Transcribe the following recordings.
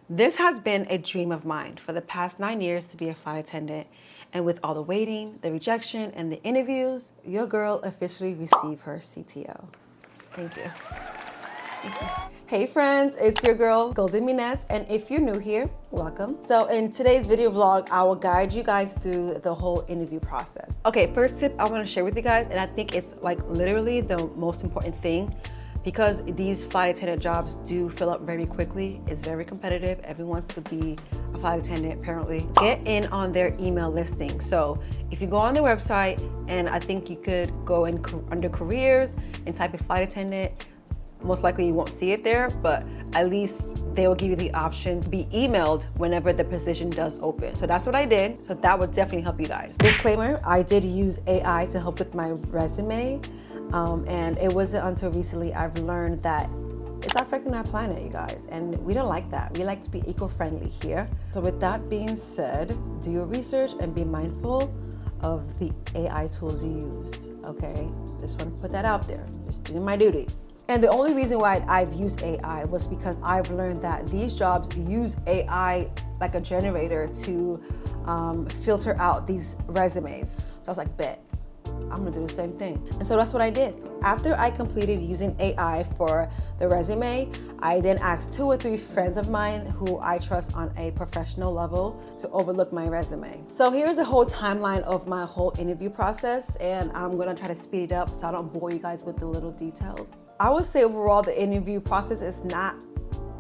This has been a dream of mine for the past 9 years to be a flight attendant. And with all the waiting, the rejection, and the interviews, your girl officially received her CTO. Thank you. Hey friends, it's your girl Golden Minette, and if you're new here, welcome. So in today's video vlog, I will guide you guys through the whole interview process. Okay, first tip I want to share with you guys, and I think it's like literally the most important thing, because these flight attendant jobs do fill up very quickly. It's very competitive. Everyone wants to be a flight attendant apparently. Get in on their email listing. So if you go on their website, and I think you could go in under careers and type in flight attendant, most likely you won't see it there, but at least they will give you the option to be emailed whenever the position does open. So that's what I did. So that would definitely help you guys. Disclaimer, I did use AI to help with my resume. And it wasn't until recently I've learned that it's affecting our planet, you guys. And we don't like that. We like to be eco-friendly here. So with that being said, do your research and be mindful of the AI tools you use, okay? Just want to put that out there. Just doing my duties. And the only reason why I've used AI was because I've learned that these jobs use AI like a generator to filter out these resumes. So I was like, bet, I'm gonna do the same thing. And so that's what I did. After I completed using AI for the resume, I then asked 2 or 3 friends of mine who I trust on a professional level to overlook my resume. So here's the whole timeline of my whole interview process, and I'm gonna try to speed it up so I don't bore you guys with the little details. I would say overall the interview process is not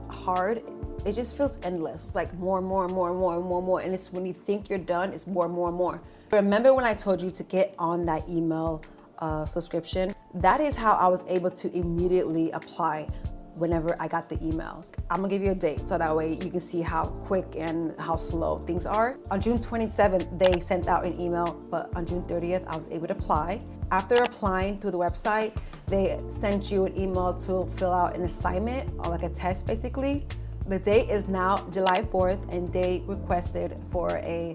hard. It just feels endless. It's like more, and it's when you think you're done, it's more. Remember when I told you to get on that email subscription? That is how I was able to immediately apply whenever I got the email. I'm gonna give you a date so that way you can see how quick and how slow things are. On June 27th, they sent out an email, but on June 30th, I was able to apply. After applying through the website, they sent you an email to fill out an assignment or like a test basically. The date is now July 4th, and they requested for a,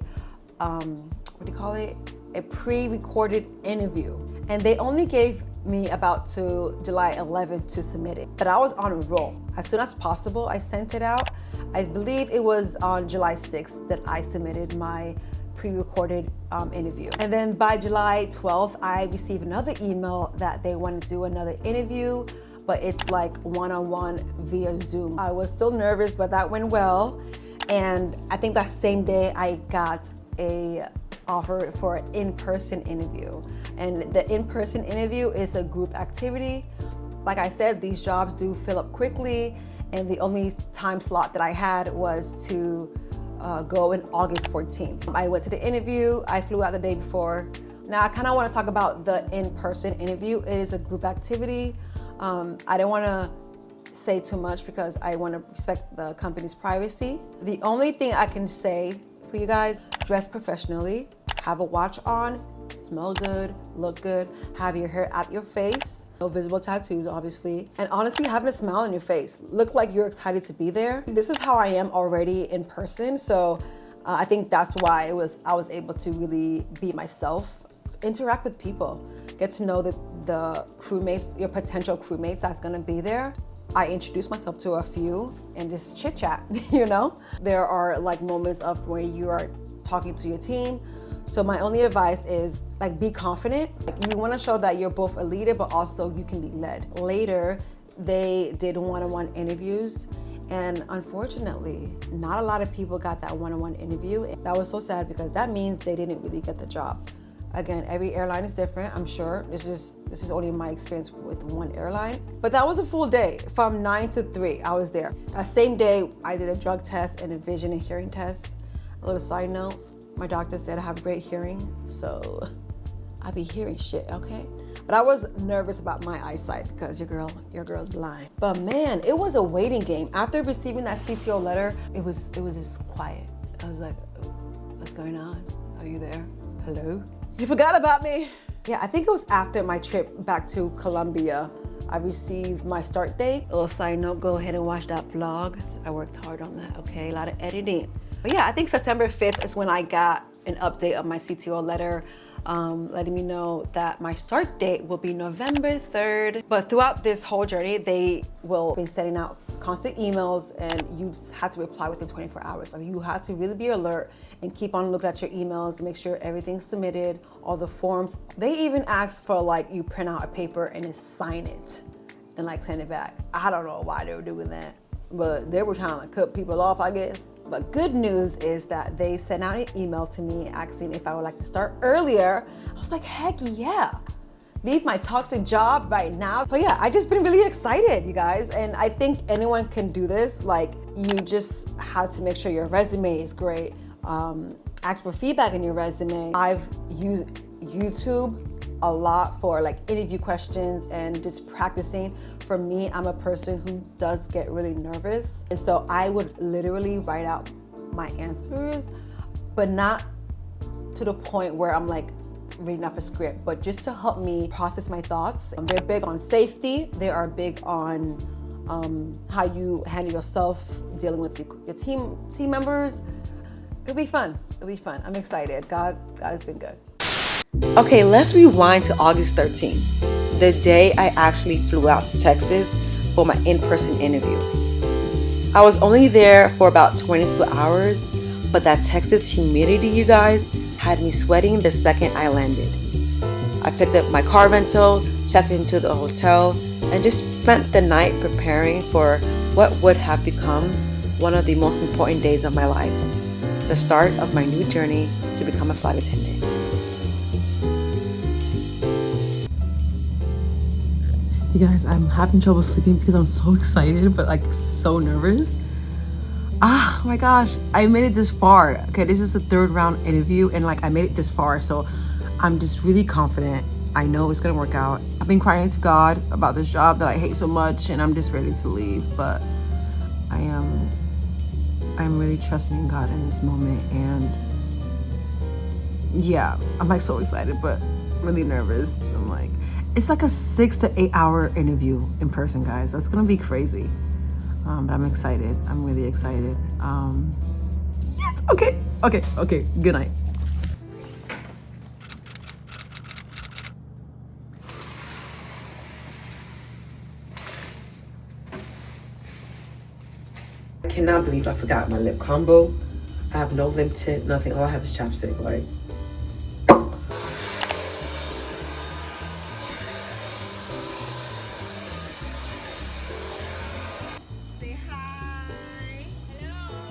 a pre-recorded interview. And they only gave me about to July 11th to submit it. But I was on a roll. As soon as possible, I sent it out. I believe it was on July 6th that I submitted my pre-recorded interview. And then by July 12th, I received another email that they want to do another interview, but it's like one-on-one via Zoom. I was still nervous, but that went well. And I think that same day I got a offer for an in-person interview. And the in-person interview is a group activity. Like I said, these jobs do fill up quickly, and the only time slot that I had was to go in August 14th. I went to the interview, I flew out the day before. Now I kind of want to talk about the in-person interview. It is a group activity. I don't want to say too much because I want to respect the company's privacy. The only thing I can say for you guys, dress professionally, have a watch on, smell good, look good, have your hair out your face, no visible tattoos obviously, and honestly having a smile on your face. Look like you're excited to be there. This is how I am already in person, so I think that's why I was able to really be myself. Interact with people, get to know the crewmates, your potential crewmates that's gonna be there. I introduced myself to a few and just chit chat, you know? There are like moments of where you are talking to your team. So my only advice is like be confident. Like, you wanna show that you're both a leader, but also you can be led. Later, they did one-on-one interviews, and unfortunately, not a lot of people got that one-on-one interview. That was so sad because that means they didn't really get the job. Again, every airline is different, I'm sure. This is only my experience with one airline. But that was a full day. From 9 to 3, I was there. Same day, I did a drug test and a vision and hearing test. A little side note, my doctor said I have great hearing, so I be hearing shit, okay? But I was nervous about my eyesight because your girl's blind. But man, it was a waiting game. After receiving that CTO letter, it was just quiet. I was like, what's going on? Are you there? Hello? You forgot about me. Yeah, I think it was after my trip back to Colombia, I received my start date. A little side note, go ahead and watch that vlog. I worked hard on that, okay? A lot of editing. But yeah, I think September 5th is when I got an update of my CTO letter. letting me know that my start date will be November 3rd. But throughout this whole journey, they will be sending out constant emails, and you just have to reply within 24 hours. So you have to really be alert and keep on looking at your emails to make sure everything's submitted, all the forms. They even ask for like you print out a paper and then sign it and like send it back. I don't know why they were doing that, but they were trying to cut people off, I guess. But good news is that they sent out an email to me asking if I would like to start earlier. I was like, heck yeah. Leave my toxic job right now. So yeah, I just been really excited, you guys. And I think anyone can do this. Like, you just have to make sure your resume is great. Ask for feedback in your resume. I've used YouTube a lot for like interview questions and just practicing. For me, I'm a person who does get really nervous. And so I would literally write out my answers, but not to the point where I'm like reading off a script, but just to help me process my thoughts. They're big on safety. They are big on how you handle yourself dealing with your team members. It'll be fun. It'll be fun. I'm excited. God has been good. Okay, let's rewind to August 13th, the day I actually flew out to Texas for my in-person interview. I was only there for about 22 hours, but that Texas humidity, you guys, had me sweating the second I landed. I picked up my car rental, checked into the hotel, and just spent the night preparing for what would have become one of the most important days of my life, the start of my new journey to become a flight attendant. You guys, I'm having trouble sleeping because I'm so excited, but like so nervous. Oh my gosh, I made it this far. Okay, this is the 3rd round interview, and like I made it this far, so I'm just really confident. I know it's gonna work out. I've been crying to God about this job that I hate so much, and I'm just ready to leave, but I'm really trusting in God in this moment, and yeah, I'm like so excited, but really nervous. I'm like, it's like a 6 to 8 hour interview in person, guys. That's gonna be crazy. But I'm excited. I'm really excited. Yes, okay. Good night. I cannot believe I forgot my lip combo. I have no lip tint, nothing. All I have is chapstick. Like,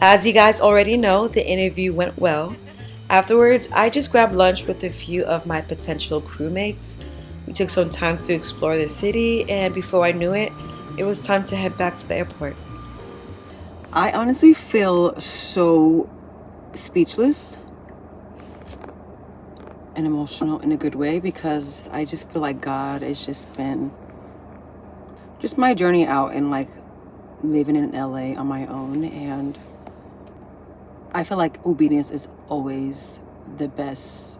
as you guys already know, the interview went well. Afterwards, I just grabbed lunch with a few of my potential crewmates. We took some time to explore the city, and before I knew it, it was time to head back to the airport. I honestly feel so speechless and emotional in a good way, because I just feel like God has just been just my journey out and like living in LA on my own, and I feel like obedience is always the best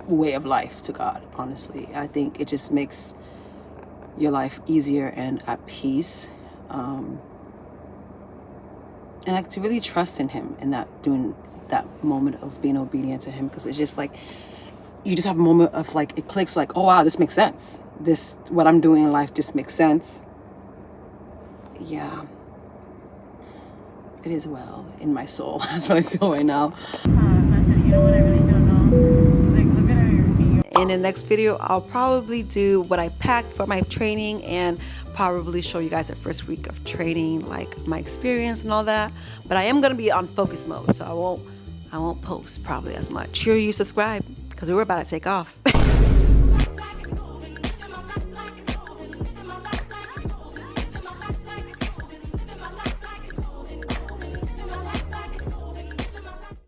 way of life to God, honestly. I think it just makes your life easier and at peace. And like to really trust in Him and doing that moment of being obedient to Him, because it's just like, you just have a moment of like, it clicks like, oh wow, this makes sense. What I'm doing in life just makes sense. Yeah. It is well in my soul. That's what I feel right now. In the next video, I'll probably do what I packed for my training and probably show you guys the first week of training, like my experience and all that. But I am gonna be on focus mode, so I won't post probably as much. Sure, you subscribe because we're about to take off.